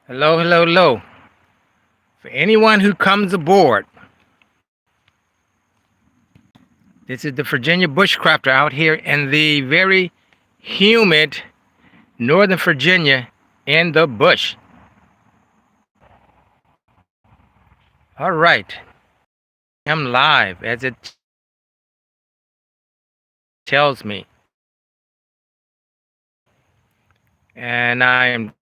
Hello, hello, hello. For anyone who comes aboard, this is the Virginia Bushcrafter out here in the very humid Northern Virginia in the bush. All right. I'm live as it tells me. And I am.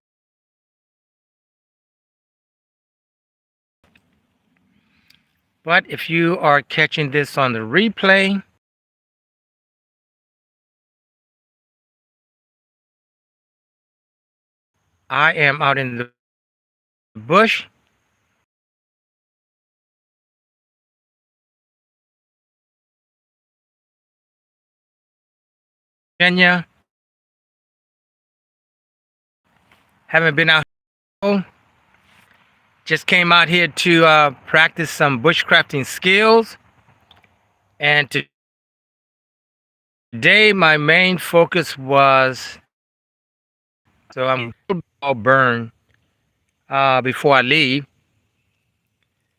But if you are catching this on the replay, I am out in the bush. Virginia. Haven't been out. Just came out here to practice some bushcrafting skills. And today my main focus was, so I'm all burn before I leave.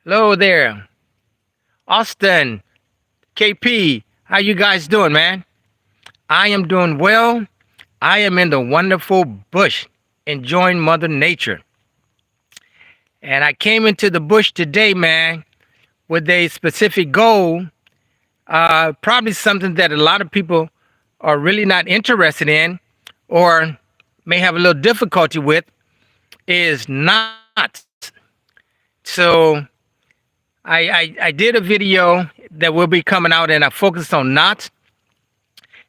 Hello there. Austin, KP, how you guys doing, man? I am doing well. I am in the wonderful bush, enjoying Mother Nature. And I came into the bush today, man, with a specific goal, probably something that a lot of people are really not interested in or may have a little difficulty with, is knots. So I did a video that will be coming out and I focused on knots.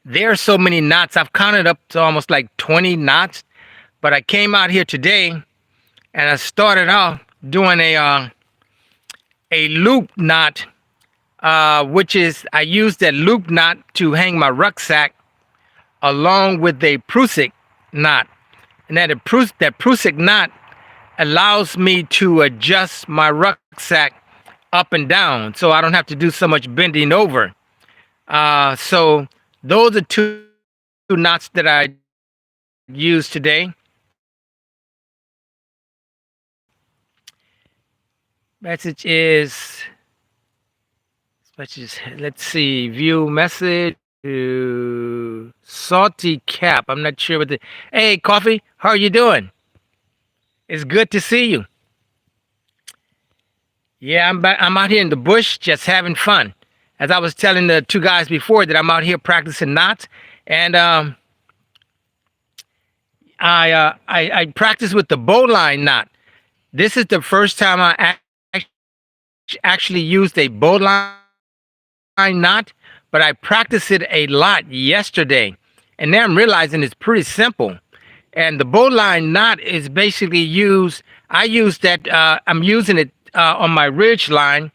There are so many knots. I've counted up to almost like 20 knots, but I came out here today and I started off doing a loop knot, which is I used that loop knot to hang my rucksack along with a Prusik knot. And that Prusik knot allows me to adjust my rucksack up and down so I don't have to do so much bending over. So those are two knots that I used today. Message is, let's see, view message to Salty Cap. I'm not sure what the, hey, Coffee, how are you doing? It's good to see you. Yeah, I'm out here in the bush just having fun. As I was telling the two guys before that I'm out here practicing knots, and I practice with the Bowline knot. This is the first time I actually used a Bowline knot, but I practiced it a lot yesterday, and now I'm realizing it's pretty simple. And the Bowline knot is basically used. I use that. I'm using it on my ridge line,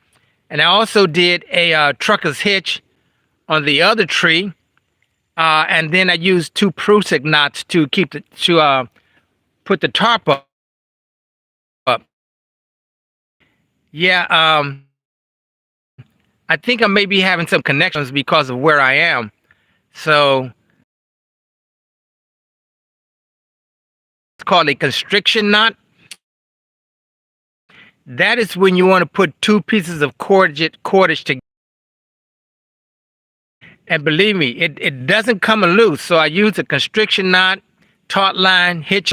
and I also did a trucker's hitch on the other tree, and then I used two Prusik knots to keep the put the tarp up. Yeah, I think I may be having some connections because of where I am. So it's called a constriction knot. That is when you want to put two pieces of cordage together. And believe me, it doesn't come loose. So I use a constriction knot, taut line, hitch,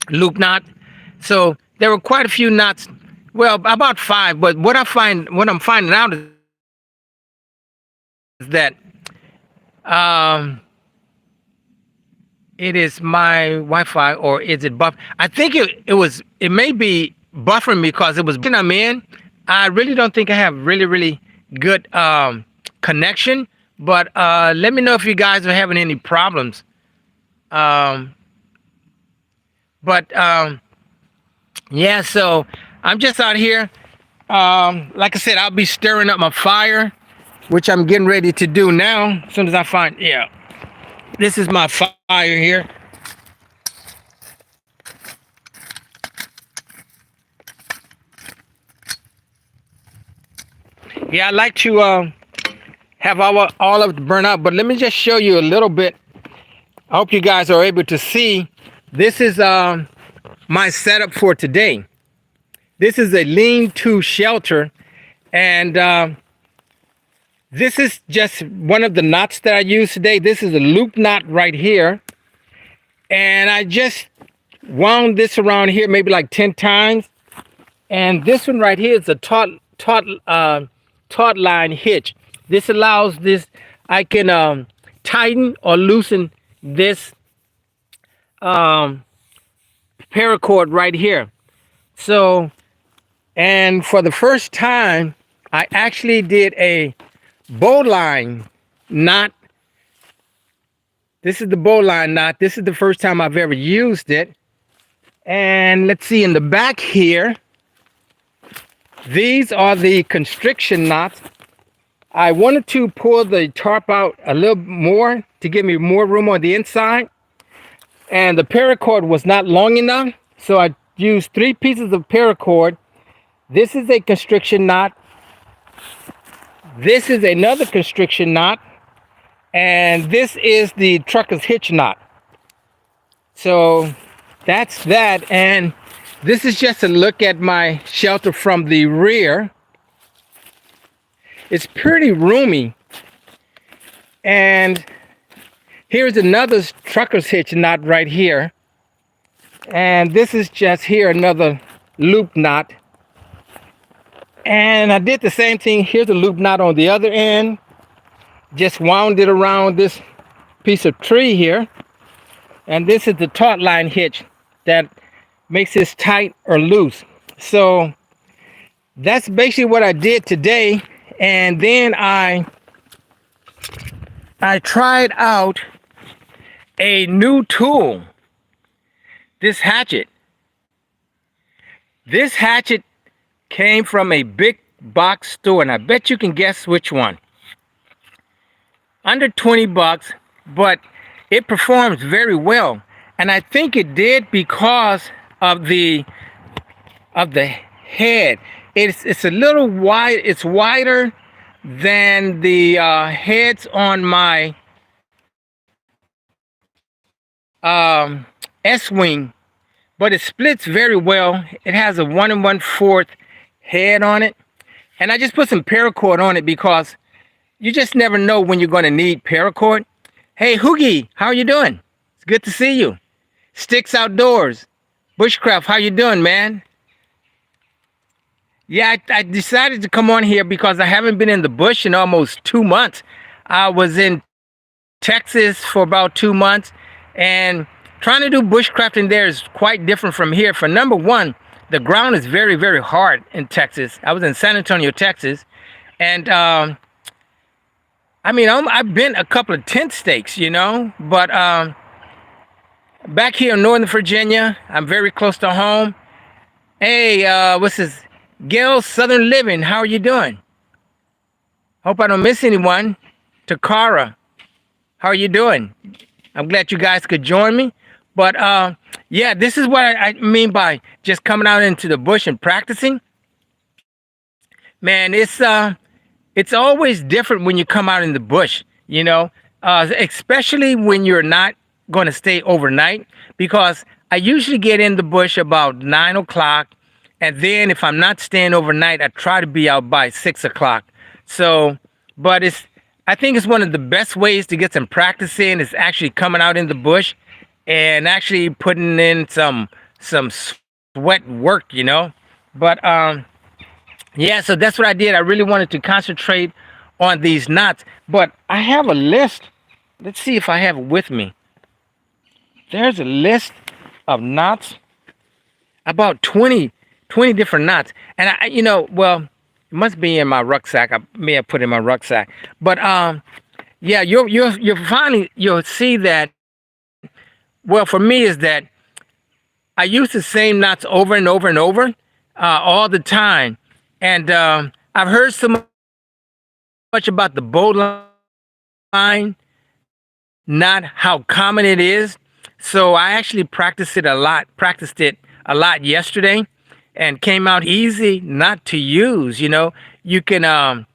loop knot. So there were quite a few knots. Well, about 5, but what I'm finding out is that it is my Wi-Fi, or is it buff? I think it may be buffering me because it was when I'm in. I really don't think I have really good connection, but let me know if you guys are having any problems. Yeah, so I'm just out here. Like I said, I'll be stirring up my fire, which I'm getting ready to do now. As soon as I find, yeah, this is my fire here. Yeah, I like to have all of it burn out, but let me just show you a little bit. I hope you guys are able to see. This is my setup for today. This is a lean-to shelter, and this is just one of the knots that I use today. This is a loop knot right here, and I just wound this around here maybe like 10 times. And this one right here is a taut line hitch. This allows this, I can tighten or loosen this paracord right here. So, and for the first time, I actually did a bowline knot. This is the bowline knot. This is the first time I've ever used it. And let's see, in the back here, these are the constriction knots. I wanted to pull the tarp out a little more to give me more room on the inside. And the paracord was not long enough, so I used 3 pieces of paracord. This is a constriction knot. This is another constriction knot. And this is the trucker's hitch knot. So that's that. And this is just a look at my shelter from the rear. It's pretty roomy. And here's another trucker's hitch knot right here. And this is just here, another loop knot. And I did the same thing. Here's a loop knot on the other end. Just wound it around this piece of tree here. And this is the taut line hitch that makes this tight or loose. So that's basically what I did today. And then I tried out a new tool, this hatchet. This hatchet came from a big box store, and I bet you can guess which one. Under 20 bucks, but it performs very well. And I think it did because of the head. It's a little wide. It's wider than the heads on my S-wing, but it splits very well. It has a 1 1/4 head on it, and I just put some paracord on it because you just never know when you're going to need paracord. Hey, Hoogie, how are you doing? It's good to see you. Sticks Outdoors, Bushcraft, how you doing, man? Yeah, I decided to come on here because I haven't been in the bush in almost 2 months. I was in Texas for about 2 months, and trying to do bushcrafting there is quite different from here. For number one, the ground is very, very hard in Texas. I was in San Antonio, Texas, and I mean, I've been a couple of tent stakes, you know, but back here in Northern Virginia, I'm very close to home. Hey, what's this? Gail Southern Living, how are you doing? Hope I don't miss anyone. Takara, how are you doing? I'm glad you guys could join me. But yeah, this is what I mean by just coming out into the bush and practicing. Man, it's always different when you come out in the bush, you know, especially when you're not going to stay overnight, because I usually get in the bush about 9 o'clock. And then if I'm not staying overnight, I try to be out by 6 o'clock. So, but I think it's one of the best ways to get some practice in is actually coming out in the bush and actually putting in some sweat work, you know. But yeah, so that's what I did. I really wanted to concentrate on these knots. But I have a list. Let's see if I have it with me. There's a list of knots, about 20 different knots. And I, you know, well, it must be in my rucksack. I may have put it in my rucksack. But yeah, you'll see that. Well, for me is that I use the same knots over and over and over all the time. And I've heard so much about the bowline, not how common it is. So I actually practiced it a lot yesterday, and came out easy not to use. You know, you can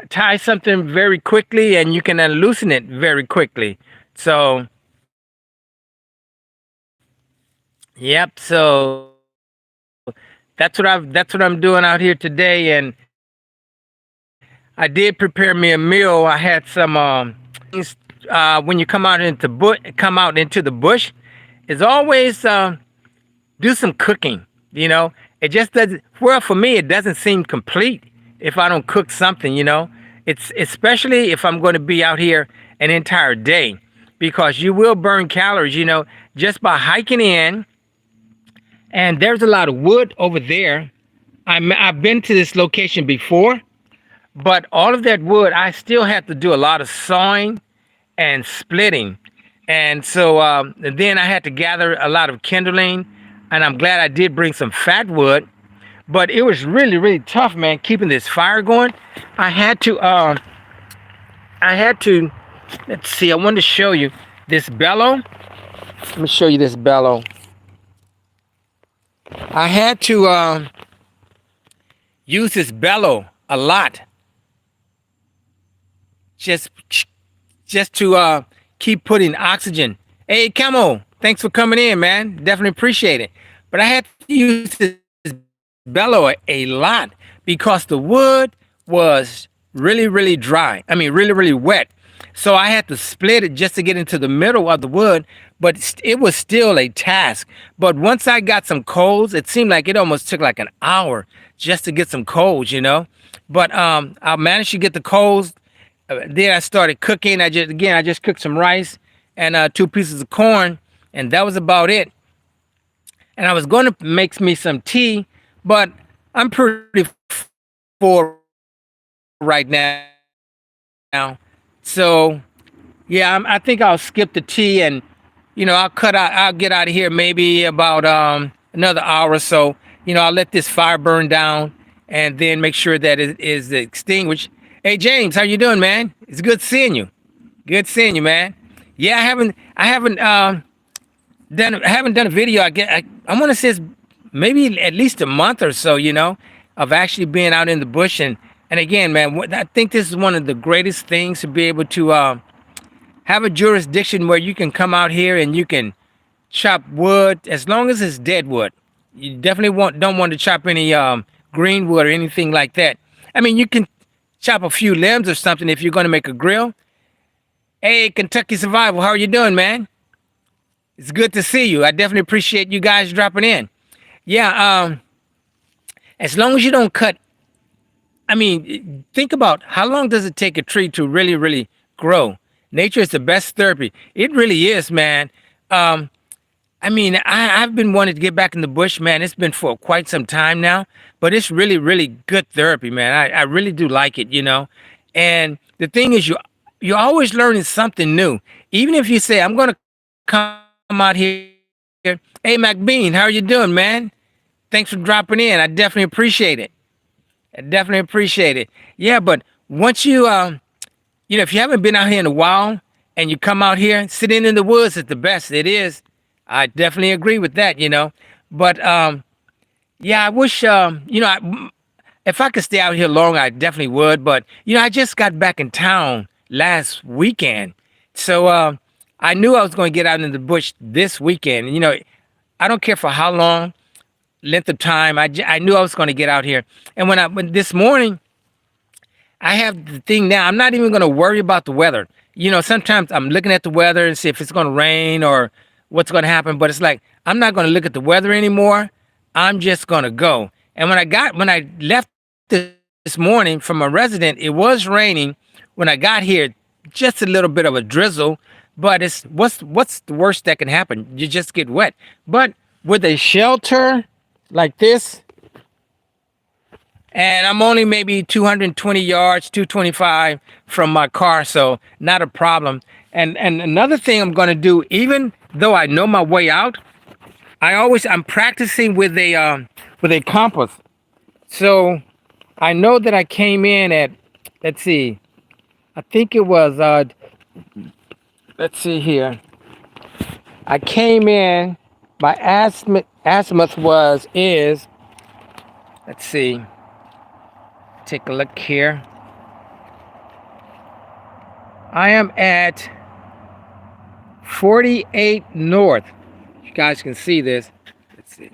tie something very quickly, and you can loosen it very quickly. So Yep. So that's what I'm doing out here today, and I did prepare me a meal. I had some when you come out into the bush, is always do some cooking. You know, it just doesn't. Well, for me, it doesn't seem complete if I don't cook something. You know, it's especially if I'm going to be out here an entire day, because you will burn calories. You know, just by hiking in, and there's a lot of wood over there. I've been to this location before, but all of that wood, I still have to do a lot of sawing and splitting. And so then I had to gather a lot of kindling, and I'm glad I did bring some fat wood. But it was really, really tough, man, keeping this fire going. I had to, uh, I had to, let's see, I wanted to show you this bellow. Let me show you this bellow. I had to use this bellow a lot, just just to keep putting oxygen. Hey, Camo, thanks for coming in, man. Definitely appreciate it. But I had to use this bellow a lot because the wood was really, really dry. I mean, really, really wet. So I had to split it just to get into the middle of the wood, but it was still a task. But once I got some coals, it seemed like it almost took like an hour just to get some coals, you know. But I managed to get the coals. Then I started cooking. I just cooked some rice and two pieces of corn, and that was about it. And I was going to make me some tea, but I'm pretty full right now. So yeah, I think I'll skip the tea, and I'll cut out. I'll get out of here maybe about another hour or so. I'll let this fire burn down, and then make sure that it is extinguished. Hey James, how you doing, man? It's good seeing you. Good seeing you, man. Yeah, I haven't done a video. I want to say it's maybe at least a month or so. Of actually being out in the bush, and again, man, I think this is one of the greatest things to be able to have a jurisdiction where you can come out here and you can chop wood as long as it's dead wood. You definitely don't want to chop any green wood or anything like that. I mean, you can chop a few limbs or something if you're going to make a grill. Hey, Kentucky Survival, how are you doing, man? It's good to see you. I definitely appreciate you guys dropping in. Yeah, as long as you don't cut. I mean, think about how long does it take a tree to really, really grow? Nature is the best therapy. It really is, man. Um, I mean, I've been wanting to get back in the bush, man. It's been for quite some time now, but it's really, really good therapy, man. I really do like it. And the thing is, you're always learning something new. Even if you say, I'm going to come out here. Hey, McBean, how are you doing, man? Thanks for dropping in. I definitely appreciate it. I definitely appreciate it. Yeah, but once if you haven't been out here in a while and you come out here, sitting in the woods is the best. It is. I definitely agree with that. But yeah, I wish if I could stay out here long, I definitely would. But I just got back in town last weekend, so I knew I was going to get out in the bush this weekend. I don't care for how long length of time. I knew I was going to get out here, and when this morning. I have the thing now. I'm not even going to worry about the weather. Sometimes I'm looking at the weather and see if it's going to rain or what's going to happen. But it's like I'm not going to look at the weather anymore. I'm just going to go. And when I left this morning from my resident, it was raining. When I got here, just a little bit of a drizzle. But it's what's the worst that can happen? You just get wet. But with a shelter like this, and I'm only maybe 220 yards, 225 from my car, so not a problem. And another thing I'm going to do, even though I know my way out, I'm practicing with a compass. So I know that I came in at, let's see, I think it was let's see here. I came in, my azimuth is, let's see. Take a look here. I am at 48 north. You guys can see this. Let's see.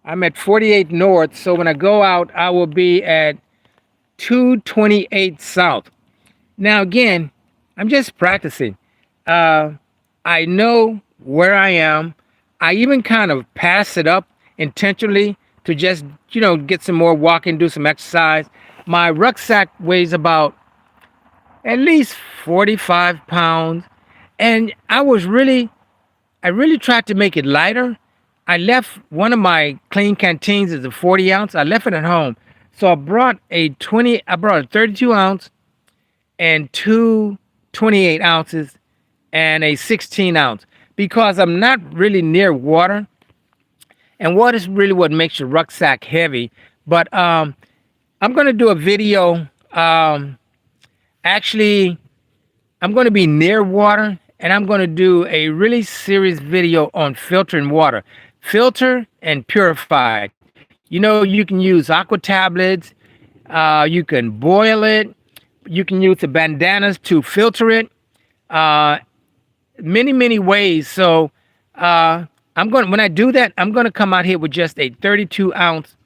I'm at 48 north, so when I go out, I will be at 228 south. Now again, I'm just practicing. I know where I am. I even kind of pass it up intentionally to just, get some more walking, do some exercise. My rucksack weighs about at least 45 pounds. And I really tried to make it lighter. I left one of my clean canteens as a 40 ounce. I left it at home. So I brought a 32 ounce and two 28 ounces and a 16 ounce because I'm not really near water. And water is really what makes your rucksack heavy. But I'm going to do a video. Actually, I'm going to be near water and I'm going to do a really serious video on filtering water. Filter and purified. You can use aqua tablets. You can boil it. You can use the bandanas to filter it. Many ways. So when I do that, I'm going to come out here with just a 32 ounce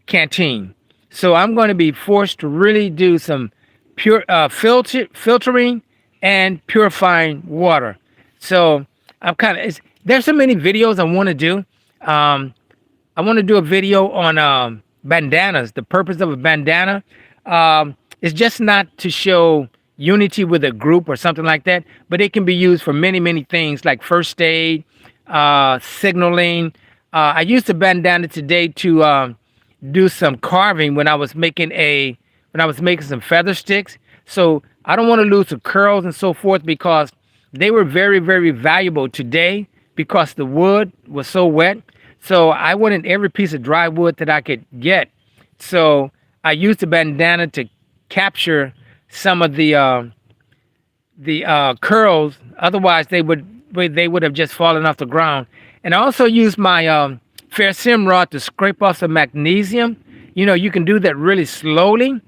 canteen. So I'm going to be forced to really do some filtering and purifying water. So there's so many videos I want to do. I want to do a video on bandanas. The purpose of a bandana is just not to show unity with a group or something like that, but it can be used for many things like first aid, signaling. I used a bandana today to do some carving when I was making some feather sticks. So I don't want to lose the curls and so forth because they were very valuable today because the wood was so wet. So I wanted every piece of dry wood that I could get. So I used the bandana to capture some of the curls. Otherwise, they would have just fallen off the ground. And I also used my ferrocerium rod to scrape off some magnesium. You can do that really slowly.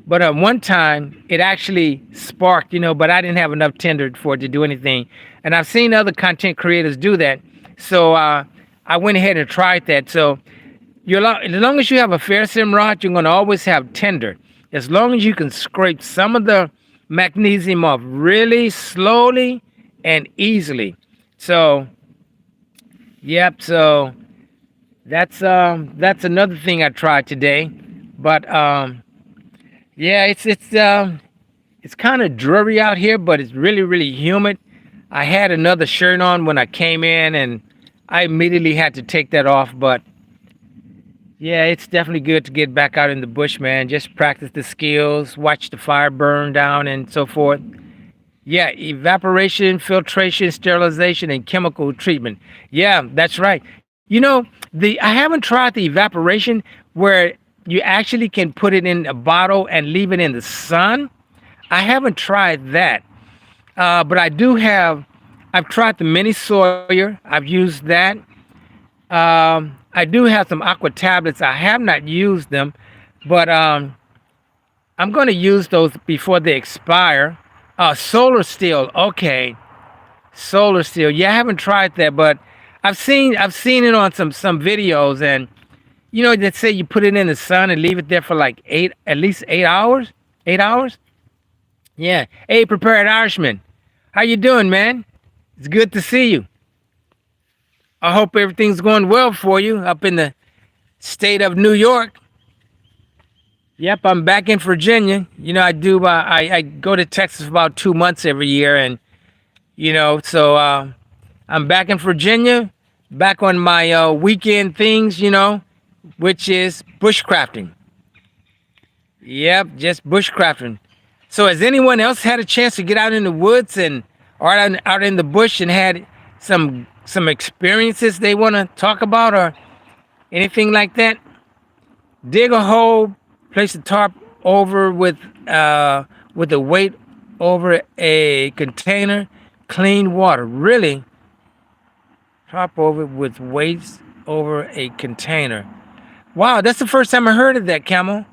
But at one time, it actually sparked, but I didn't have enough tinder for it to do anything. And I've seen other content creators do that. So I went ahead and tried that. So as long as you have a ferrocerium rod, you're going to always have tinder. As long as you can scrape some of the magnesium off really slowly and easily. So, yep. So that's another thing I tried today. But yeah, it's kind of dreary out here, but it's really humid. I had another shirt on when I came in, and I immediately had to take that off. But yeah, it's definitely good to get back out in the bush, man. Just practice the skills, watch the fire burn down, and so forth. Yeah, evaporation, filtration, sterilization, and chemical treatment. Yeah, that's right. I haven't tried the evaporation where you actually can put it in a bottle and leave it in the sun. I haven't tried that. But I've tried the mini Sawyer. I've used that. I do have some aqua tablets. I have not used them, but I'm going to use those before they expire. Solar steel. Okay. Solar steel. Yeah, I haven't tried that, but I've seen it on some videos, and they say you put it in the sun and leave it there for like at least 8 hours. 8 hours? Yeah. Hey, Prepared Irishman. How you doing, man? It's good to see you. I hope everything's going well for you up in the state of New York. Yep, I'm back in Virginia. I do. I go to Texas for about 2 months every year, and so I'm back in Virginia, back on my weekend things, which is bushcrafting. Yep, just bushcrafting. So has anyone else had a chance to get out in the woods and out in the bush and had some experiences they want to talk about or anything like that? Dig a hole, place a tarp over with a weight over a container, clean water. Really? Tarp over with weights over a container. Wow, that's the first time I heard of that, Camel.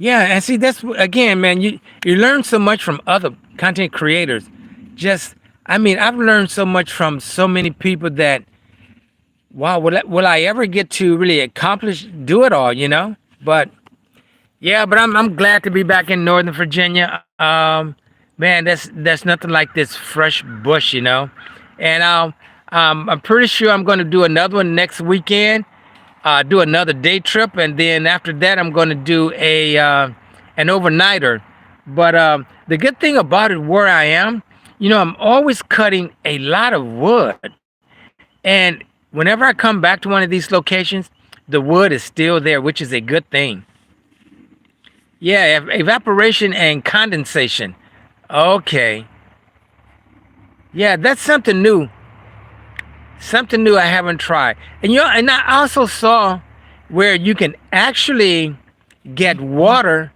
Yeah, and see, that's again, man. You learn so much from other content creators. Just I mean, I've learned so much from so many people that, wow, will I ever get to really accomplish, do it all, you know? But yeah, but I'm glad to be back in Northern Virginia. Man, that's nothing like this fresh bush, you know. And I'm pretty sure I'm going to do another one next weekend. Do another day trip, and then after that, I'm going to do a an overnighter. But the good thing about it, where I am, you know, I'm always cutting a lot of wood, and whenever I come back to one of these locations, the wood is still there, which is a good thing. Yeah, evaporation and condensation. Okay. Yeah, that's something new I haven't tried. And you know, and I also saw where you can actually get water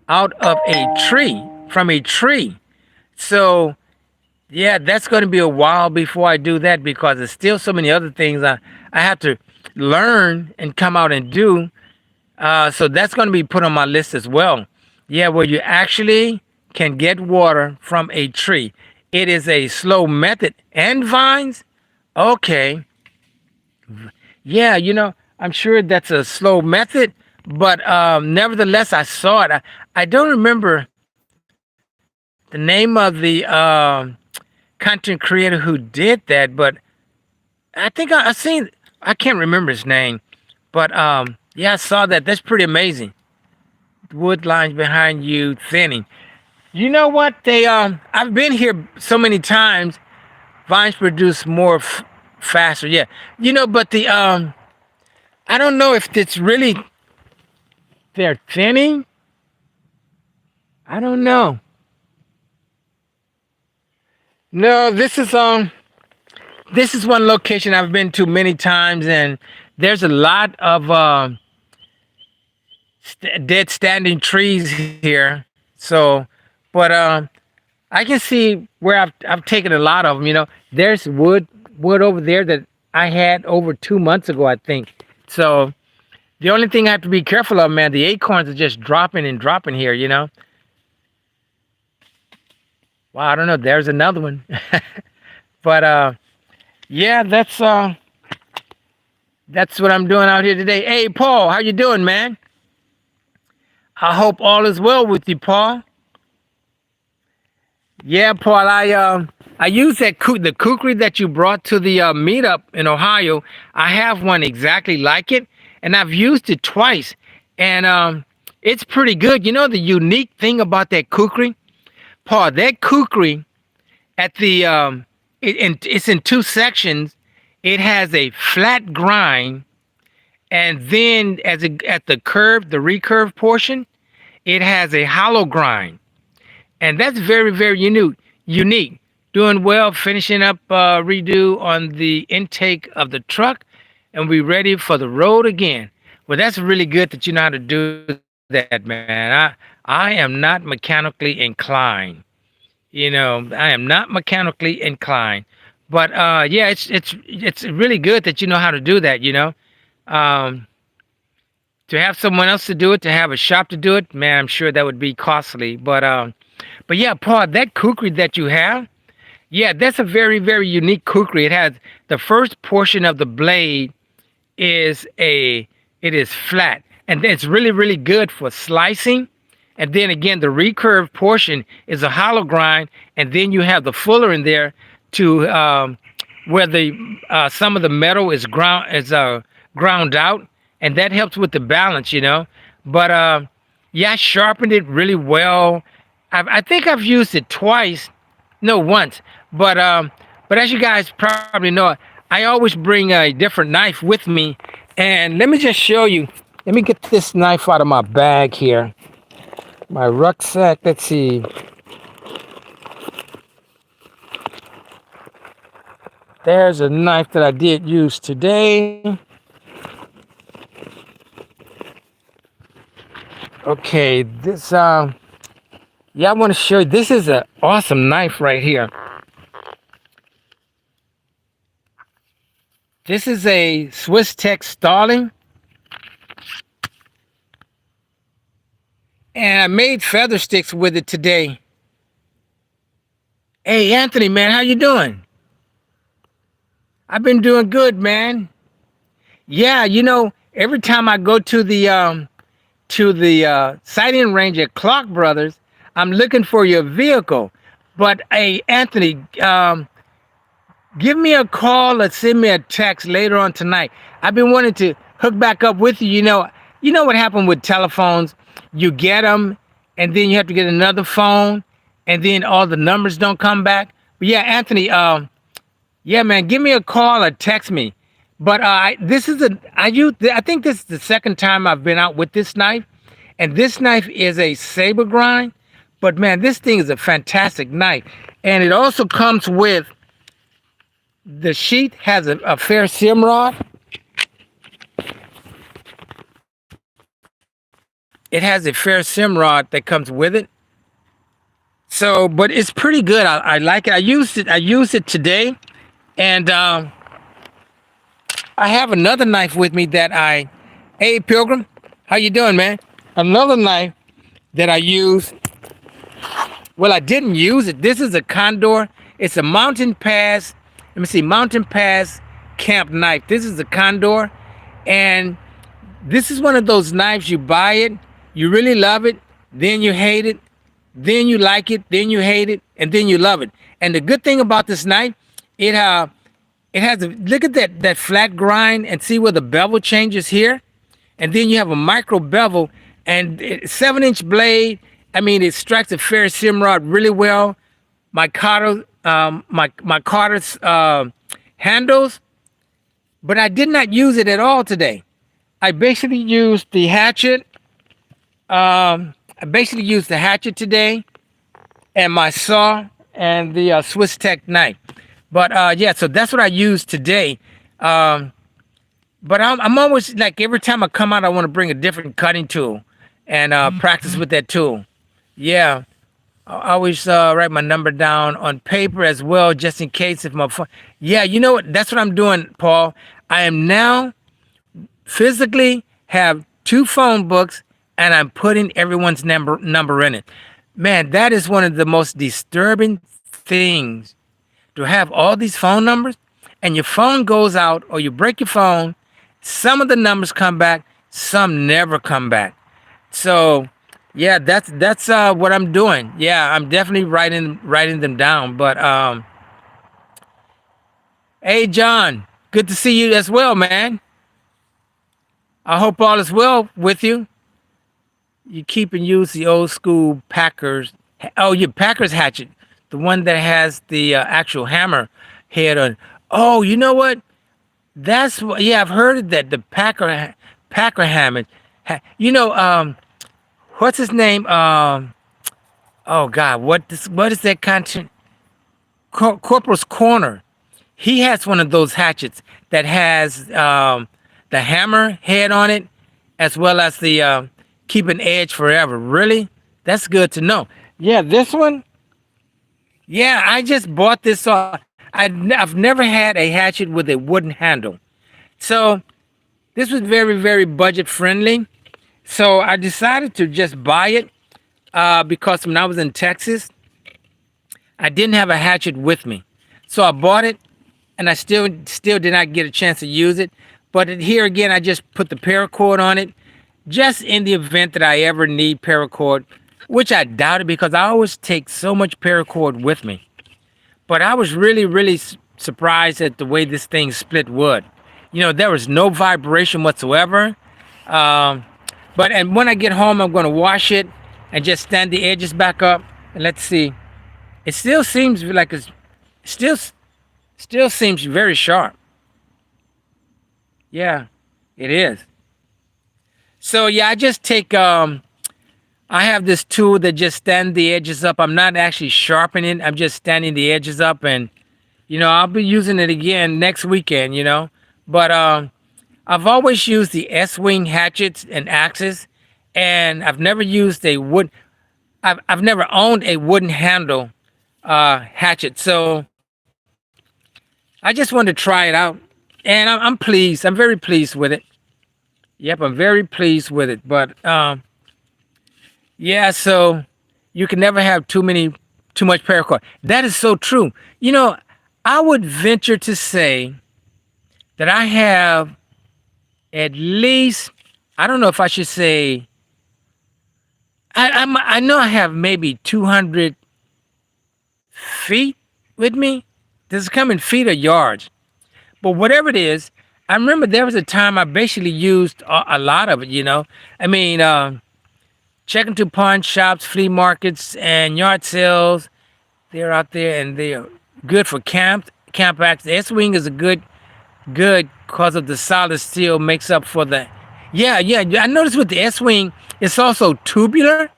out of a tree, from a tree. So yeah, that's going to be a while before I do that because there's still so many other things I have to learn and come out and do. So that's going to be put on my list as well. Yeah, where you actually can get water from a tree. It is a slow method and vines. Okay. Yeah, you know, I'm sure that's a slow method, but nevertheless, I saw it. I don't remember the name of the content creator who did that, but I think I seen. I can't remember his name, but yeah, I saw that. That's pretty amazing. Wood lines behind you thinning. You know what? I've been here so many times. Vines produce more faster. Yeah, you know, but I don't know if it's really they're thinning. I don't know. No, this is one location I've been to many times, and there's a lot of dead standing trees here. So, but I can see where I've taken a lot of them. You know, there's wood over there that I had over 2 months ago, I think. So the only thing I have to be careful of, man, the acorns are just dropping and dropping here. You know, wow, I don't know. There's another one, but yeah, that's what I'm doing out here today. Hey, Paul, how you doing, man? I hope all is well with you, Paul. Yeah, Paul, I use the kukri that you brought to the meetup in Ohio. I have one exactly like it, and I've used it twice, and it's pretty good. You know the unique thing about that kukri, Paul? That kukri at the it's in two sections. It has a flat grind, and then at the curve, the recurve portion, it has a hollow grind. And that's very, very unique. Doing well, finishing up redo on the intake of the truck, and we ready for the road again. Well, that's really good that you know how to do that, man. I am not mechanically inclined. You know, I am not mechanically inclined. But yeah, it's really good that you know how to do that. You know, um, to have someone else to do it, to have a shop to do it, man, I'm sure that would be costly. But yeah, Paul, that kukri that you have, yeah, that's a very, very unique kukri. It has the first portion of the blade is it is flat, and it's really, really good for slicing. And then again, the recurve portion is a hollow grind, and then you have the fuller in there to where the some of the metal is ground out, and that helps with the balance, you know. But yeah, I sharpened it really well. I think I've used it twice, no, once. But as you guys probably know, I always bring a different knife with me, and let me just show you. Let me get this knife out of my bag here, my rucksack. Let's see. There's a knife that I did use today. Okay, this yeah, I want to show you. This is an awesome knife right here. This is a Swiss Tech Starling, and I made feather sticks with it today. Hey, Anthony, man, how you doing? I've been doing good, man. Yeah, every time I go to the sighting range at Clark Brothers, I'm looking for your vehicle. But hey, Anthony, give me a call or send me a text later on tonight. I've been wanting to hook back up with you. You know what happened with telephones? You get them, and then you have to get another phone, and then all the numbers don't come back. But yeah, Anthony, yeah, man, give me a call or text me. But this is I think this is the second time I've been out with this knife, and this knife is a saber grind. But man, this thing is a fantastic knife, and it also comes with the sheath has a fair sim rod. It has a fair sim rod that comes with it. So, but it's pretty good. I like it. I used it. I used it today, and I have another knife with me that I. Hey, Pilgrim, how you doing, man? Another knife that I use. Well, I didn't use it. This is a Condor. It's a Mountain Pass. Let me see, Mountain Pass camp knife. This is a Condor, and this is one of those knives you buy it, you really love it, then you hate it, then you like it, then you hate it, and then you love it. And the good thing about this knife, it has a look at that flat grind and see where the bevel changes here, and then you have a micro bevel and 7-inch blade. I mean, it strikes a fair sim rod really well. My Carter, my Carter's handles, but I did not use it at all today. I basically used the hatchet. I basically used the hatchet today, and my saw and the Swiss Tech knife. But yeah, so that's what I used today. But I'm always like every time I come out, I want to bring a different cutting tool and practice with that tool. Yeah, I always write my number down on paper as well, just in case if my phone. Yeah, you know what? That's what I'm doing, Paul. I am now physically have two phone books, and I'm putting everyone's number in it. Man, that is one of the most disturbing things to have all these phone numbers, and your phone goes out, or you break your phone. Some of the numbers come back, some never come back. So, yeah, that's what I'm doing. Yeah, I'm definitely writing them down. But hey, John, good to see you as well, man. I hope all is well with you. You keep and use the old school Packers. Oh, your Packers hatchet, the one that has the actual hammer head on. Oh, you know what? That's what. Yeah, I've heard of that. The Packer hammer. What's his name? Oh God, what is that content? Corporal's Corner. He has one of those hatchets that has the hammer head on it, as well as the keep an edge forever. Really? That's good to know. Yeah, this one. Yeah, I just bought this. I've never had a hatchet with a wooden handle. So this was very, very budget friendly. So I decided to just buy it because when I was in Texas, I didn't have a hatchet with me. So I bought it, and I still did not get a chance to use it. But here again, I just put the paracord on it, just in the event that I ever need paracord, which I doubt it because I always take so much paracord with me. But I was really, really surprised at the way this thing split wood. There was no vibration whatsoever. And when I get home, I'm going to wash it and just stand the edges back up. And let's see. It still seems like still still seems very sharp. Yeah, it is. So yeah, I just take I have this tool that just stand the edges up. I'm not actually sharpening. I'm just standing the edges up, and I'll be using it again next weekend. But I've always used the S-wing hatchets and axes, and I've never used a wood. I've never owned a wooden handle hatchet, so I just wanted to try it out, and I'm pleased. I'm very pleased with it. Yep, I'm very pleased with it. But yeah, so you can never have too too much paracord. That is so true. You know, I would venture to say that I have at least, I don't know if I should say, I know I have maybe 200 feet with me. Does it come in feet or yards? But whatever it is, I remember there was a time I basically used a lot of it, you know. I mean, checking to pawn shops, flea markets, and yard sales. They're out there and they're good for camp acts. The S-wing is a good because of the solid steel makes up for the. Yeah. I noticed with the S-wing, it's also tubular.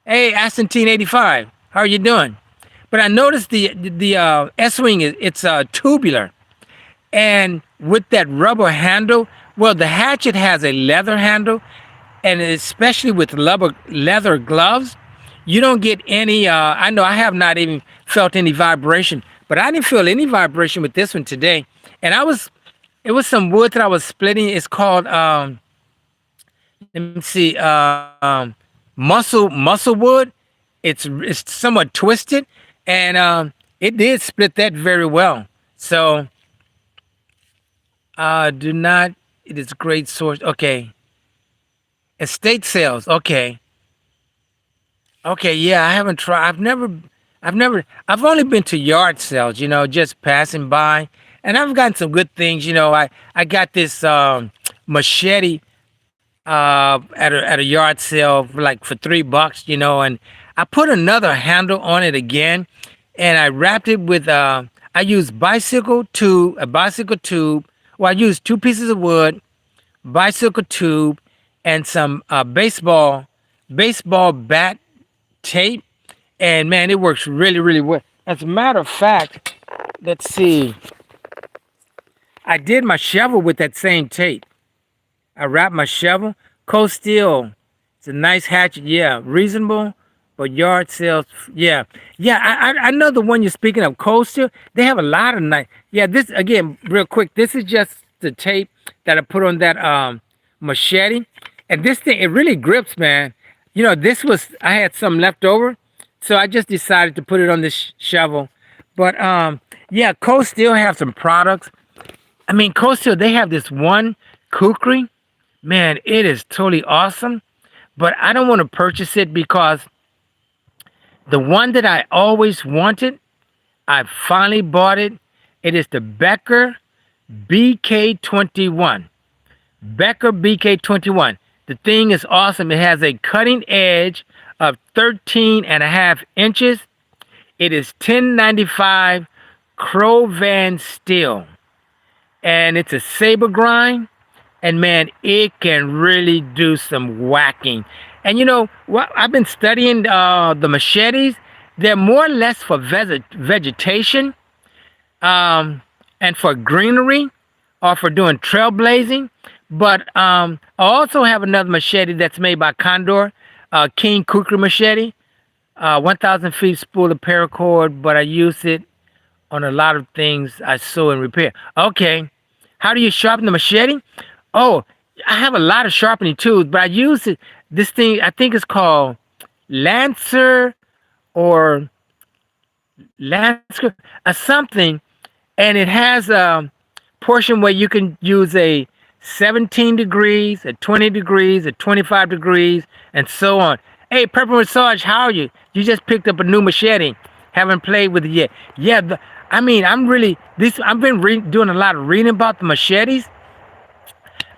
Hey, Aston 85, how are you doing? But I noticed the S-wing it's tubular, and with that rubber handle. Well, the Hatchet has a leather handle, and especially with leather gloves, you don't get any. I know I have not even felt any vibration, but I didn't feel any vibration with this one today. And it was some wood that I was splitting. It's called let me see, muscle wood. It's somewhat twisted, and it did split that very well. So do not. It is great source. Okay, estate sales. Okay, yeah. I haven't tried. I've only been to yard sales. You know, just passing by, and I've gotten some good things. You know, I got this machete at a yard sale for $3, you know, and I put another handle on it again, and I wrapped it with I used a bicycle tube. Well, I used two pieces of wood, bicycle tube, and some baseball bat tape, and man, it works really well. As a matter of fact, let's see, I did my shovel with that same tape. I wrapped my shovel. Cold steel. It's a nice hatchet. Yeah, reasonable, but yard sales. Yeah, I know the one you're speaking of. Cold steel. They have a lot of nice. Yeah, this again, real quick. This is just the tape that I put on that machete, and this thing it really grips, man. You know, I had some left over, so I just decided to put it on this shovel. But yeah, Cold Steel have some products. I mean, Cold Steel, they have this one kukri. Man, it is totally awesome. But I don't want to purchase it because the one that I always wanted, I finally bought it. It is the Becker BK21. Becker BK21. The thing is awesome. It has a cutting edge of 13.5 inches. It is 1095 Crovan steel. And it's a saber grind. And man, it can really do some whacking. And you know what? I've been studying the machetes. They're more or less for vegetation, and for greenery, or for doing trailblazing. But I also have another machete that's made by Condor, King Kukri machete, 1,000 feet spool of paracord. But I use it on a lot of things I sew and repair. Okay, how do you sharpen the machete? Oh, I have a lot of sharpening tools, but I use it. This thing, I think it's called Lancer or Lancer or something, and it has a portion where you can use a 17 degrees, a 20 degrees, a 25 degrees, and so on. Hey, Purple Massage, how are you? You just picked up a new machete. Haven't played with it yet. Yeah, I mean, I've been doing a lot of reading about the machetes.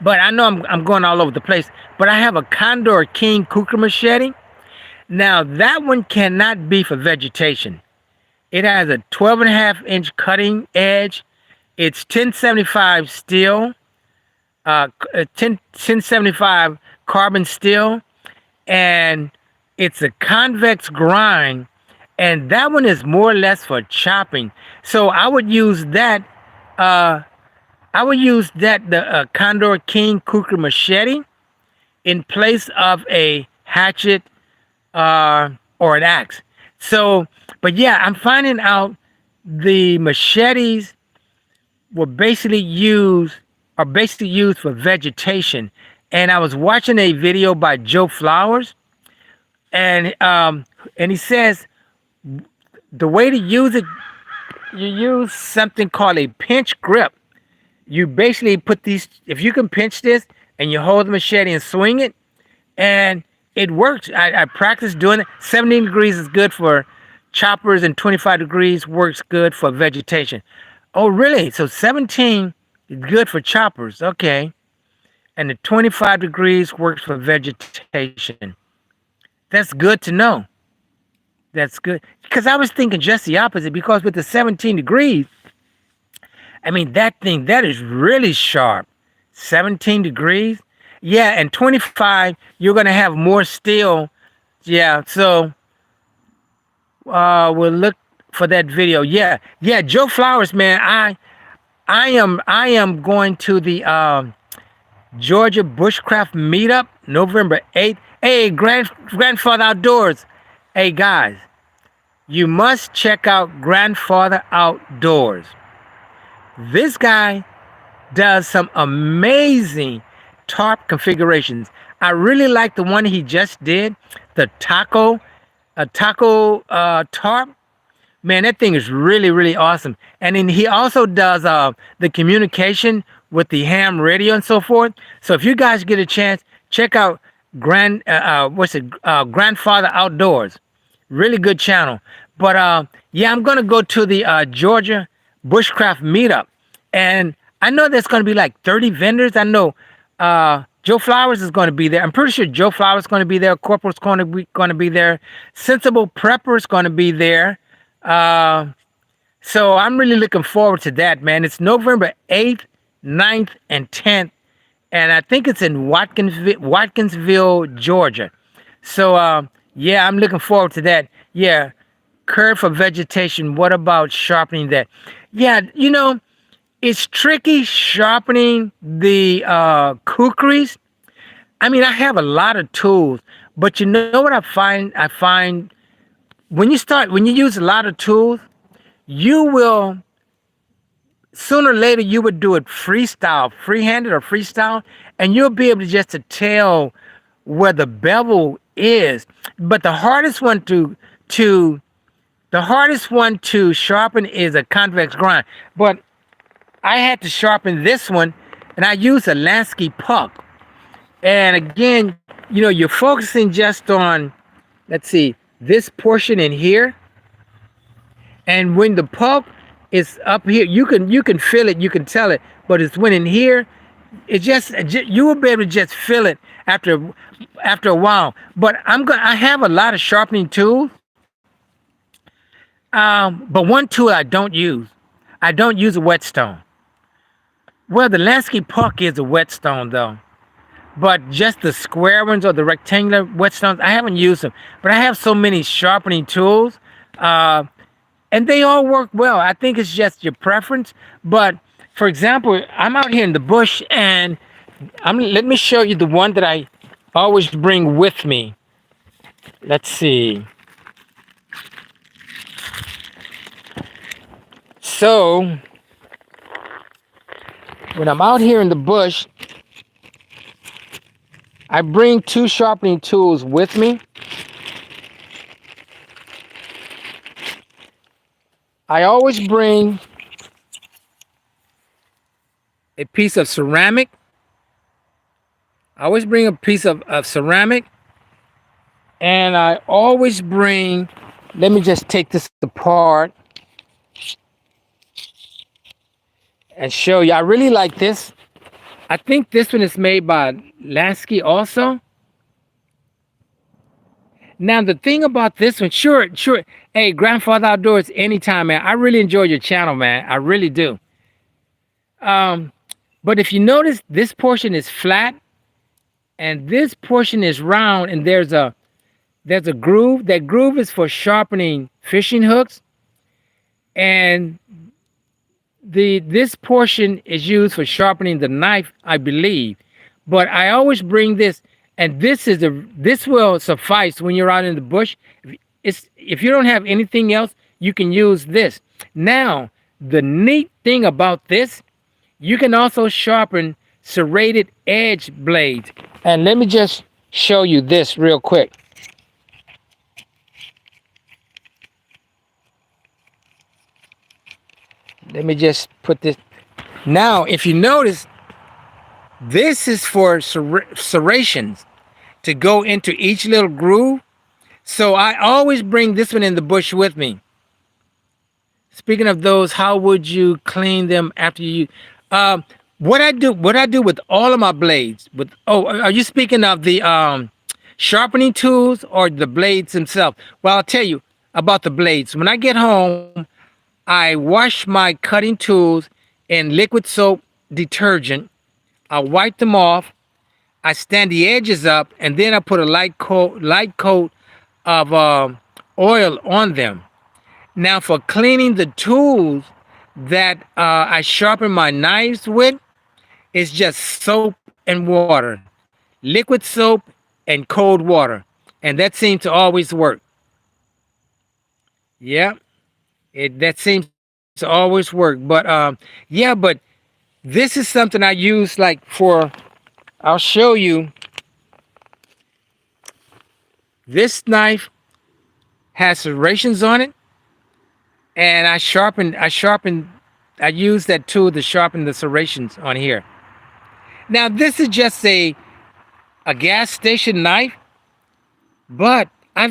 But I know I'm going all over the place. But I have a Condor King Kukri machete. Now, that one cannot be for vegetation. It has a 12.5-inch cutting edge. It's 1075 steel, 1075 carbon steel, and it's a convex grind. And that one is more or less for chopping. So I would use that. The Condor King Kukri machete, in place of a hatchet or an axe. So, but yeah, I'm finding out the machetes are basically used for vegetation. And I was watching a video by Joe Flowers, and he says The way to use it, you use something called a pinch grip. You basically put these, if you can pinch this and you hold the machete and swing it, and it works. I practiced doing it. 17 degrees is good for choppers, and 25 degrees works good for vegetation. Oh, really? So 17 is good for choppers. Okay. And the 25 degrees works for vegetation. That's good to know. That's good. Because I was thinking just the opposite, because with the 17 degrees, I mean, that thing, that is really sharp. 17 degrees. Yeah, and 25, you're going to have more steel. Yeah, so we'll look for that video. Yeah, yeah, Joe Flowers, man, I am going to the Georgia Bushcraft meetup November 8th. Hey, Grandfather Outdoors. Hey, guys, you must check out Grandfather Outdoors. This guy does some amazing tarp configurations. I really like the one he just did, the taco tarp. Man, that thing is really, really awesome. And then he also does the communication with the ham radio and so forth. So if you guys get a chance, check out Grandfather Outdoors. Really good channel. But yeah, I'm gonna go to the Georgia Bushcraft meetup, and I know there's gonna be like 30 vendors. I know Joe Flowers is going to be there. I'm pretty sure Joe Flowers is going to be there. Corporal's going to be there. Sensible Prepper is going to be there. Uh, so I'm really looking forward to that, man. It's November 8th, 9th, and 10th, and I think it's in Watkinsville, Georgia. So yeah, I'm looking forward to that. Yeah, curve for vegetation. What about sharpening that? Yeah, it's tricky sharpening the kukris. I mean, I have a lot of tools, but you know what I find? I find when you use a lot of tools, you will sooner or later you would do it freestyle, freehanded or freestyle, and you'll be able to just to tell where the bevel is. But the hardest one to sharpen is a convex grind. But I had to sharpen this one, and I used a Lansky puck. And again, you're focusing just on, let's see, this portion in here. And when the pulp is up here, you can feel it, you can tell it. But it's when in here, you will be able to just feel it after a while. But I have a lot of sharpening tools. But one tool I don't use. I don't use a whetstone. Well, the Lansky puck is a whetstone though. But just the square ones or the rectangular whetstones, I haven't used them. But I have so many sharpening tools, and they all work well. I think it's just your preference. But for example, I'm out here in the bush, and let me show you the one that I always bring with me. Let's see. So when I'm out here in the bush, I bring two sharpening tools with me. I always bring a piece of ceramic. I always bring a piece of ceramic. And I always bring, let me just take this apart and show you. I really like this. I think this one is made by Lansky also. Now the thing about this one, sure. Hey, Grandfather Outdoors, anytime, man. I really enjoy your channel, man. I really do. But if you notice, this portion is flat, and this portion is round, and there's a groove. That groove is for sharpening fishing hooks, and this portion is used for sharpening the knife, I believe. But I always bring this, and this will suffice when you're out in the bush. If you don't have anything else, you can use this. Now, the neat thing about this, you can also sharpen serrated edge blades. And let me just show you this real quick. Let me just put this. Now, if you notice, this is for serrations to go into each little groove. So I always bring this one in the bush with me. Speaking of those, how would you clean them after you? Um, what I do with all of my blades. With are you speaking of the sharpening tools or the blades themselves? Well, I'll tell you about the blades. When I get home, I wash my cutting tools in liquid soap detergent. I wipe them off. I stand the edges up, and then I put a light coat of oil on them. Now, for cleaning the tools that I sharpen my knives with, it's just soap and water, liquid soap and cold water, and that seems to always work. Yeah, that seems to always work. But yeah, but this is something I use like for. I'll show you. This knife has serrations on it, and I use that tool to sharpen the serrations on here. Now this is just a gas station knife, but I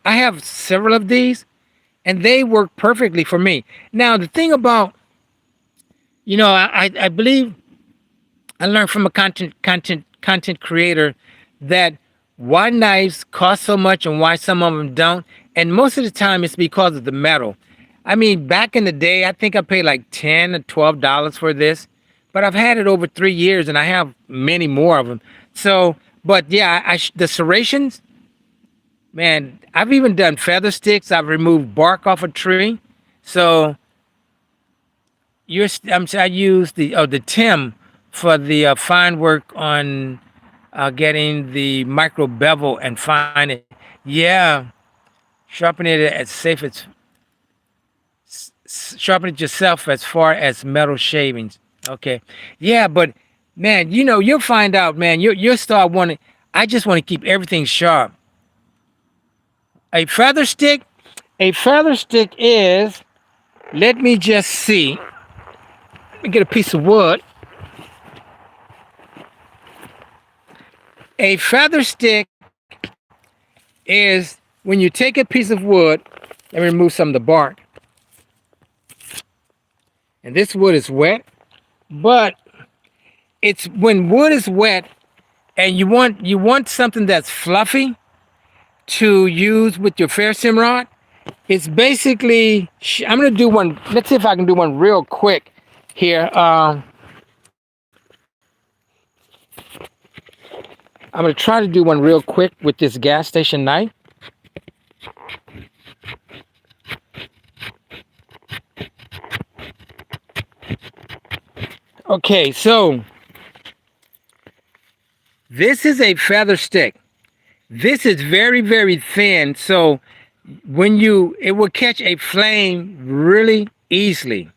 have several of these, and they work perfectly for me. Now the thing about, I believe I learned from a content creator that why knives cost so much and why some of them don't, and most of the time it's because of the metal. I mean, back in the day, I think I paid like $10 or $12 for this, but I've had it over 3 years and I have many more of them. So, but yeah, the serrations, man, I've even done feather sticks. I've removed bark off a tree. So I use the Tim for the fine work on getting the micro bevel and fine it. Yeah, sharpen it as safe as sharpen it yourself as far as metal shavings. Okay, yeah, but man, you'll find out, man. You'll start wanting. I just want to keep everything sharp. A feather stick. A feather stick is. Let me just see. Let me get a piece of wood. A feather stick is when you take a piece of wood and remove some of the bark. And this wood is wet, but it's when wood is wet and you want something that's fluffy to use with your Ferricim rod. It's basically I'm gonna do one. Let's see if I can do one real quick here. I'm gonna try to do one real quick with this gas station knife. Okay, so this is a feather stick. This is very, very thin, so it will catch a flame really easily.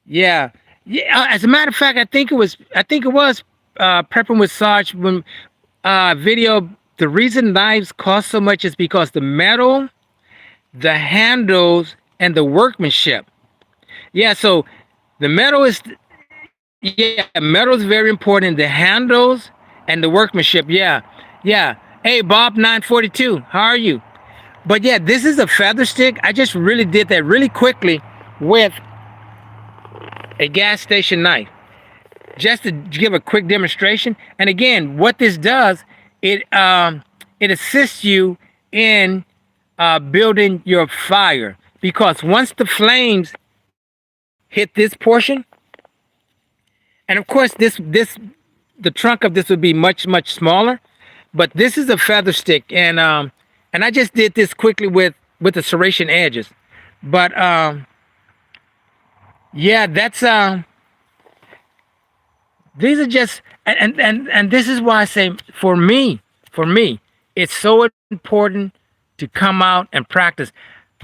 Yeah, yeah. As a matter of fact, I think it was prepping with Sarge when video. The reason knives cost so much is because the metal, the handles, and the workmanship. Yeah, so the metal is metal is very important. The handles and the workmanship. Yeah, yeah. Hey, Bob 942, how are you? But yeah, this is a feather stick. I just really did that really quickly with a gas station knife, just to give a quick demonstration. And again, what this does, it assists you in building your fire, because once the flames hit this portion, and of course the trunk of this would be much smaller, but this is a feather stick, and I just did this quickly with the serration edges. But yeah, that's these are just, and this is why I say for me it's so important to come out and practice.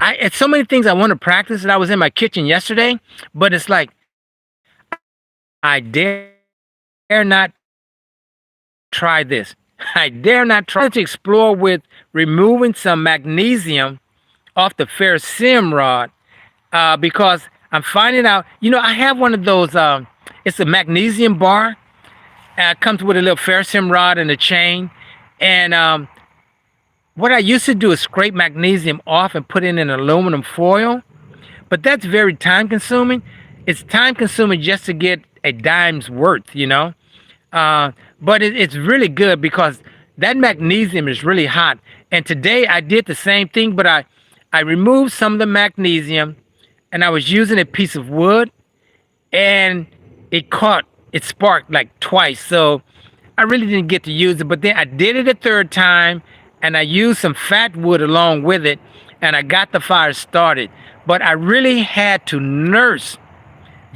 It's so many things I want to practice, and I was in my kitchen yesterday, but it's like I dare not try this. I dare not try this. I wanted to explore with removing some magnesium off the ferrocerium rod. because I'm finding out. I have one of those. It's a magnesium bar. Comes with a little ferrocerium rod and a chain. And what I used to do is scrape magnesium off and put it in aluminum foil. But that's very time consuming. It's time consuming just to get a dime's worth. But it's really good because that magnesium is really hot. And today I did the same thing, but I removed some of the magnesium and I was using a piece of wood and it sparked like twice. So I really didn't get to use it, but then I did it a third time and I used some fat wood along with it and I got the fire started. But I really had to nurse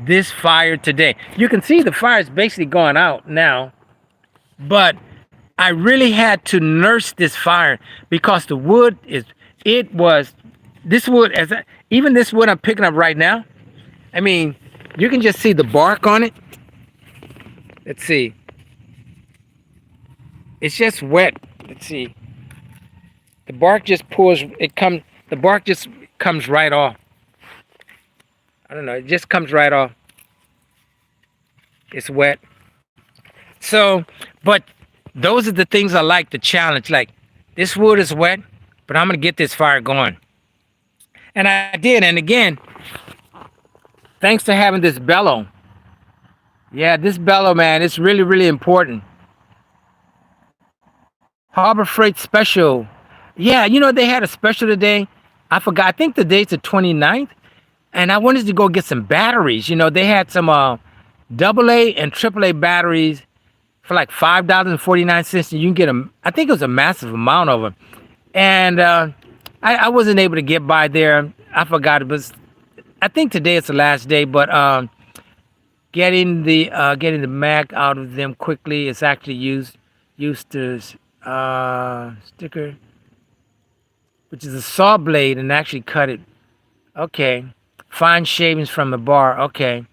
this fire today. You can see the fire is basically gone out now, but I really had to nurse this fire because the wood this wood, even this wood I'm picking up right now, I mean, you can just see the bark on it. Let's see. It's just wet. Let's see. The bark just the bark just comes right off. I don't know, it just comes right off. It's wet. So, but those are the things I like to challenge. Like, this wood is wet, but I'm going to get this fire going. And I did. And again, thanks to having this bellow. Yeah, this bellow, man, it's really, really important. Harbor Freight special. Yeah, they had a special today. I forgot. I think the date's the 29th. And I wanted to go get some batteries. They had some AA and AAA batteries for like $5.49. And you can get them. I think it was a massive amount of them. And I wasn't able to get by there. I forgot. I think today is the last day. But getting the mag out of them quickly is actually used to sticker, which is a saw blade, and actually cut it. Okay. Fine shavings from the bar. Okay.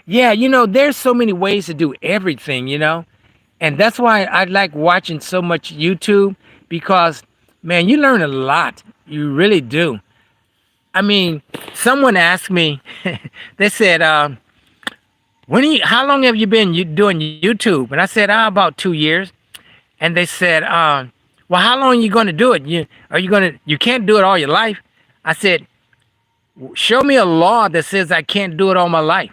Yeah, there's so many ways to do everything, and that's why I like watching so much YouTube, because man, you learn a lot. You really do. I mean, someone asked me, they said, how long have you been doing YouTube? And I said, about 2 years. And they said, well, how long are you going to do it? You can't do it all your life. I said, show me a law that says I can't do it all my life.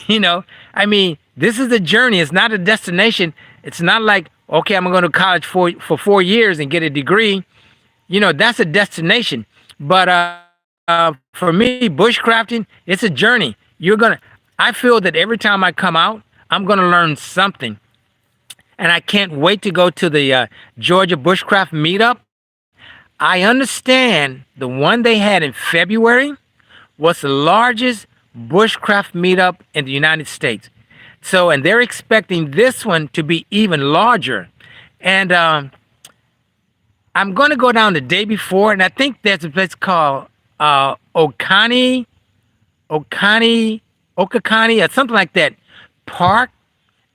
I mean, this is a journey. It's not a destination. It's not like, okay, I'm going to college for 4 years and get a degree. That's a destination. But for me, bushcrafting, it's a journey. I feel that every time I come out, I'm going to learn something. And I can't wait to go to the Georgia Bushcraft meetup. I understand the one they had in February was the largest bushcraft meetup in the United States. So, and they're expecting this one to be even larger. And I'm going to go down the day before, and I think there's a place called Okakani, or something like that, park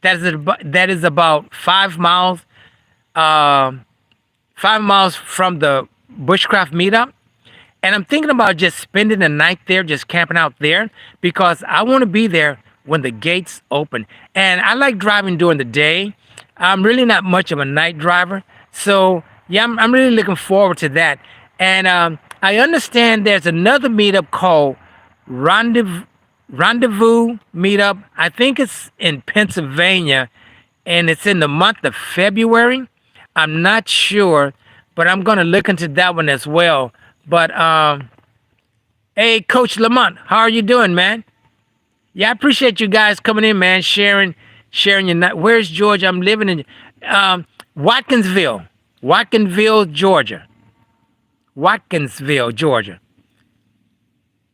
that is about 5 miles, 5 miles from the bushcraft meetup. And I'm thinking about just spending the night there, just camping out there, because I want to be there when the gates open. And I like driving during the day. I'm really not much of a night driver. So, yeah, I'm really looking forward to that. And I understand there's another meetup called Rendezvous Meetup. I think it's in Pennsylvania, and it's in the month of February. I'm not sure, but I'm going to look into that one as well. But, hey, Coach Lamont, how are you doing, man? Yeah, I appreciate you guys coming in, man, sharing your night. Where's Georgia? I'm living in Watkinsville, Georgia. Watkinsville, Georgia.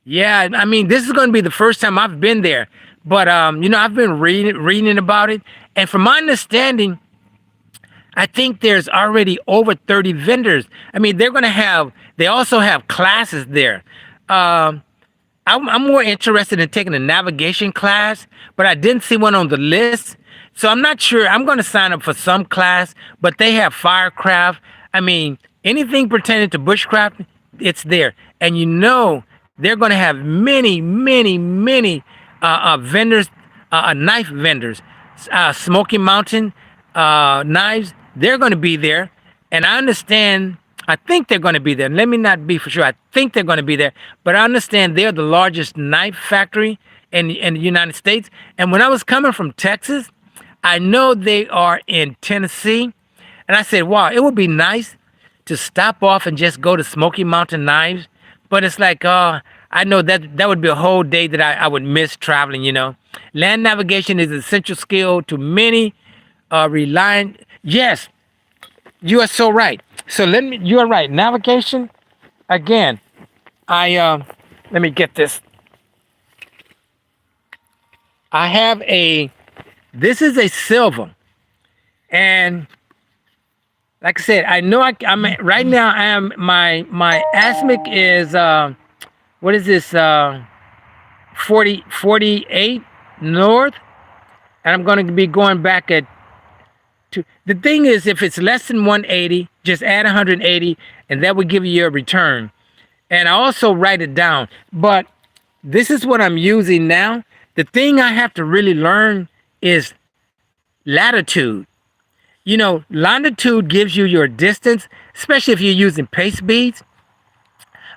Yeah, I mean, this is going to be the first time I've been there. But, I've been reading about it. And from my understanding, I think there's already over 30 vendors. I mean, they also have classes there. I'm more interested in taking a navigation class, but I didn't see one on the list. So I'm not sure. I'm going to sign up for some class, but they have Firecraft. I mean, anything pertaining to bushcraft, it's there. And they're going to have many, many, many vendors, knife vendors, Smoky Mountain knives. They're going to be there, and I understand. I think they're going to be there. Let me not be for sure. I think they're going to be there, but I understand they're the largest knife factory in the United States. And when I was coming from Texas, I know they are in Tennessee, and I said, "Wow, it would be nice to stop off and just go to Smoky Mountain Knives." But it's like, I know that would be a whole day that I would miss traveling. Land navigation is an essential skill to many relying. Yes, you are so right. So you are right. Navigation, again, let me get this. I have this is a silver. And like I said, I know I'm right now. I am my asthmic is what is this 48 north, and I'm going to be going back at two. The thing is, if it's less than 180, just add 180, and that will give you your return. And I also write it down. But this is what I'm using now. The thing I have to really learn is latitude. Longitude gives you your distance, especially if you're using paste beads.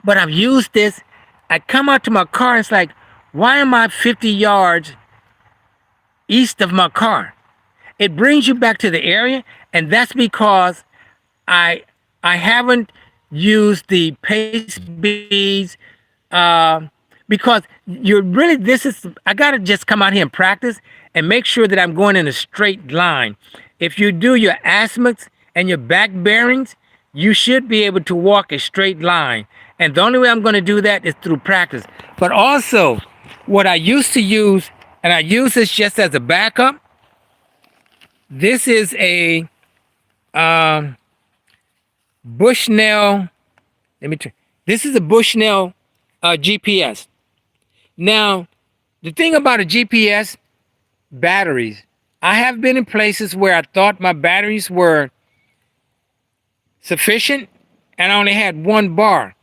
But I've used this. I come out to my car, it's like, why am I 50 yards east of my car? It brings you back to the area, and that's because I haven't used the paste beads because I gotta just come out here and practice and make sure that I'm going in a straight line. If you do your azimuths and your back bearings, you should be able to walk a straight line. And the only way I'm going to do that is through practice. But also, what I used to use, and I use this just as a backup, this is a Bushnell. This is a Bushnell GPS. Now, the thing about a GPS, batteries. I have been in places where I thought my batteries were sufficient and I only had one bar.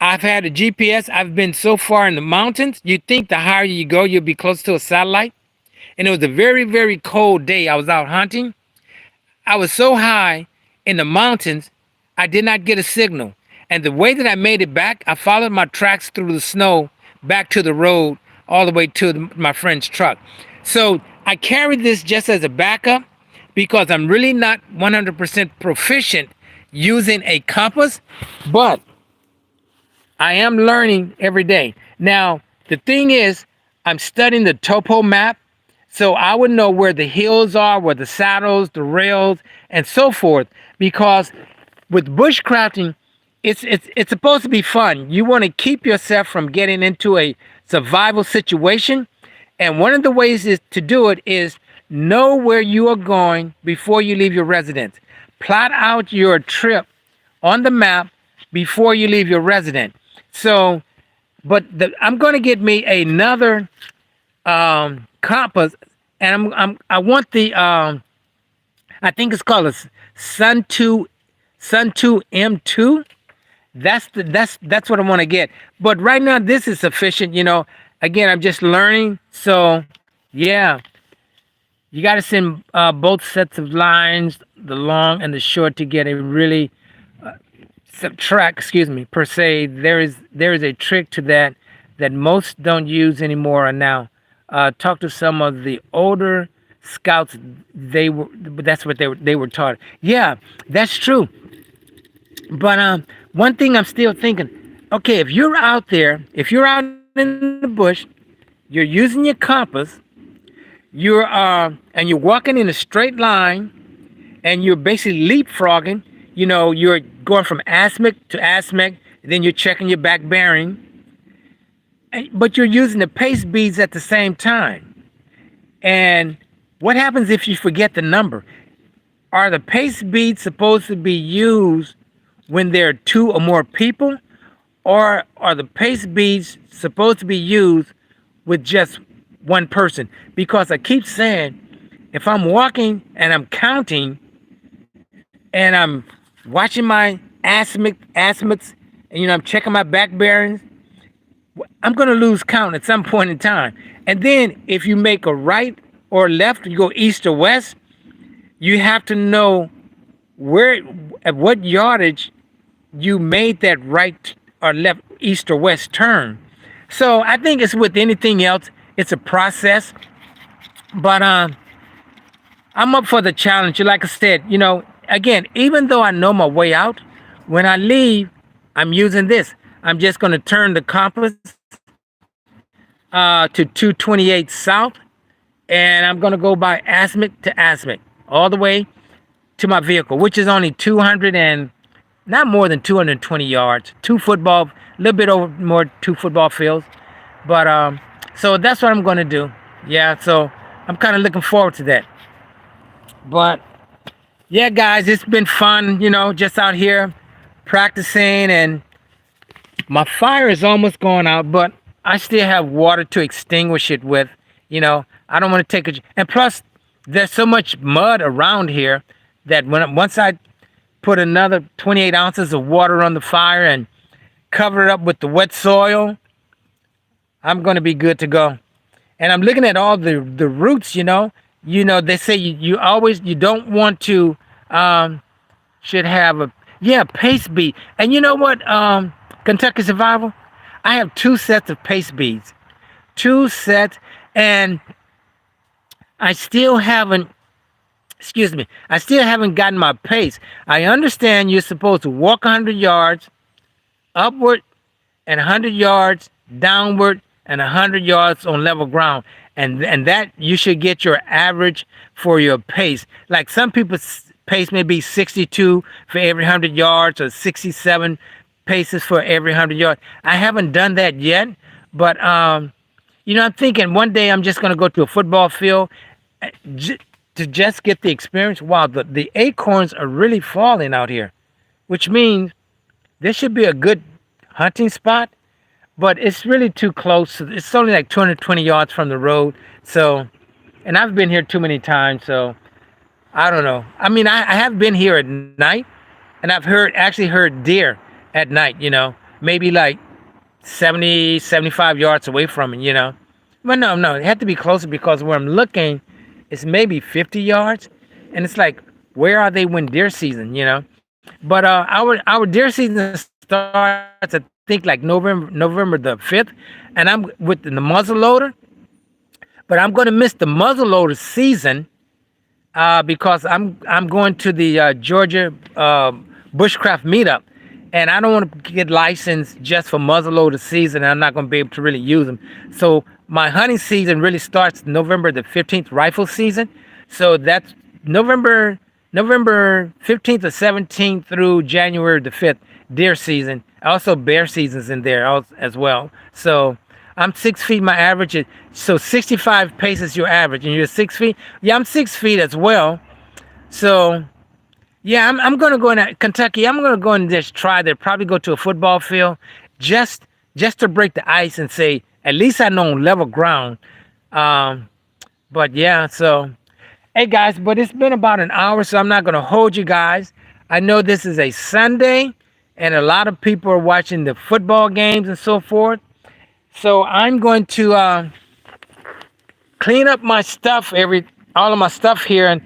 I've had a GPS. I've been so far in the mountains. You think the higher you go, you'll be close to a satellite. And it was a very, very cold day. I was out hunting. I was so high in the mountains, I did not get a signal. And the way that I made it back, I followed my tracks through the snow back to the road all the way to my friend's truck. So I carried this just as a backup because I'm really not 100% proficient using a compass, but I am learning every day. Now, the thing is, I'm studying the topo map, so I would know where the hills are, where the saddles, the rails, and so forth. Because with bushcrafting, it's supposed to be fun. You want to keep yourself from getting into a survival situation, and one of the ways to do it is know where you are going before you leave your residence. Plot out your trip on the map before you leave your residence. So, but I'm going to get me another compass, and I want the I think it's called a Sun 2 M2. That's what I want to get. But right now this is sufficient. Again, I'm just learning. So yeah, you got to send both sets of lines, the long and the short, to get a really subtract. Excuse me, per se. There is a trick to that most don't use anymore. And now, talk to some of the older scouts. That's what they were taught. Yeah, that's true. But one thing I'm still thinking, okay, if you're out in the bush, you're using your compass, and you're walking in a straight line, and you're basically leapfrogging. You're going from azimuth to azimuth, then you're checking your back bearing, but you're using the paste beads at the same time. And what happens if you forget the number? Are the paste beads supposed to be used when there are two or more people, or are the paste beads supposed to be used with just one person? Because I keep saying, if I'm walking and I'm counting and I'm watching my azimuths, and I'm checking my back bearings, I'm going to lose count at some point in time. And then if you make a right or left, you go east or west, you have to know where, at what yardage you made that right or left, east or west turn. So I think it's with anything else, it's a process. But I'm up for the challenge. Like I said, again, even though I know my way out, when I leave, I'm using this. I'm just going to turn the compass to 228 south, and I'm going to go by azimuth to azimuth all the way to my vehicle, which is only 200 and not more than 220 yards, two football, a little bit over more two football fields. But so that's what I'm going to do. Yeah, so I'm kind of looking forward to that. But yeah, guys, it's been fun, just out here practicing, and my fire is almost gone out, but I still have water to extinguish it with. I don't want to take a, and plus, there's so much mud around here that once I put another 28 ounces of water on the fire and cover it up with the wet soil, I'm going to be good to go. And I'm looking at all the roots. They say you don't want to should have a, yeah, paste bead. And you know what, Kentucky Survival, I have two sets of paste beads, two sets, and I still haven't, excuse me, I still haven't gotten my pace. I understand you're supposed to walk 100 yards upward and 100 yards downward and 100 yards on level ground. And that you should get your average for your pace. Like some people's pace may be 62 for every 100 yards or 67 paces for every 100 yards. I haven't done that yet, but I'm thinking one day I'm just going to go to a football field uh, j- to just get the experience. Wow, the acorns are really falling out here, which means this should be a good hunting spot, but it's really too close. It's only like 220 yards from the road. So, and I've been here too many times. So I don't know. I mean, I have been here at night, and I've actually heard deer at night. Maybe like 70, 75 yards away from it. But no, it had to be closer because where I'm looking, it's maybe 50 yards, and it's like, where are they when deer season? But our deer season starts, I think, like November the 5th, and I'm with the muzzle loader. But I'm going to miss the muzzle loader season because I'm going to the Georgia Bushcraft meetup, and I don't want to get licensed just for muzzleloader season. And I'm not going to be able to really use them. So my hunting season really starts November the 15th, rifle season. So that's November 15th or 17th through January the 5th, deer season. Also bear seasons in there as well. So I'm 6 feet. My average is, so 65 paces your average, and you're 6 feet. Yeah, I'm 6 feet as well. So yeah, I'm gonna go in Kentucky. I'm gonna go and just try there. Probably go to a football field, just just to break the ice and say at least I know on level ground. Um, but yeah, so hey guys, but it's been about an hour, so I'm not gonna hold you guys. I know this is a Sunday, and a lot of people are watching the football games and so forth. So I'm going to clean up my stuff, all of my stuff here, and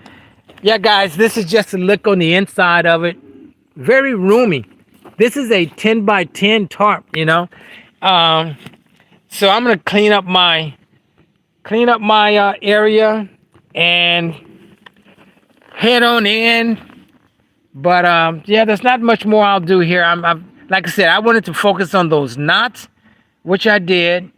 yeah, guys, this is just a look on the inside of it. Very roomy. This is a 10 by 10 tarp. Um, so I'm gonna clean up my area and head on in. But yeah, there's not much more I'll do here. I'm like I said, I wanted to focus on those knots, which I did,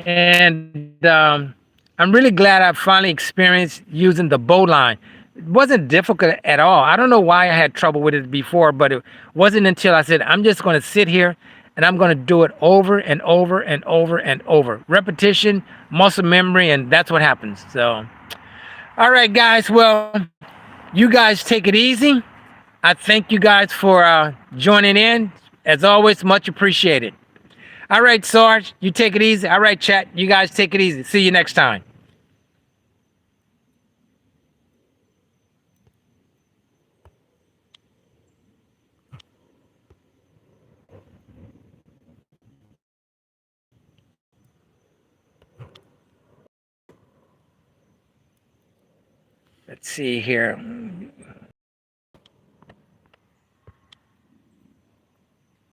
and I'm really glad I finally experienced using the Bowline. It wasn't difficult at all. I don't know why I had trouble with it before, but it wasn't until I said, I'm just going to sit here and I'm going to do it over and over and over and over. Repetition, muscle memory, and that's what happens. So, all right, guys. Well, you guys take it easy. I thank you guys for joining in. As always, much appreciated. All right, Sarge, you take it easy. All right, chat, you guys take it easy. See you next time. Let's see here.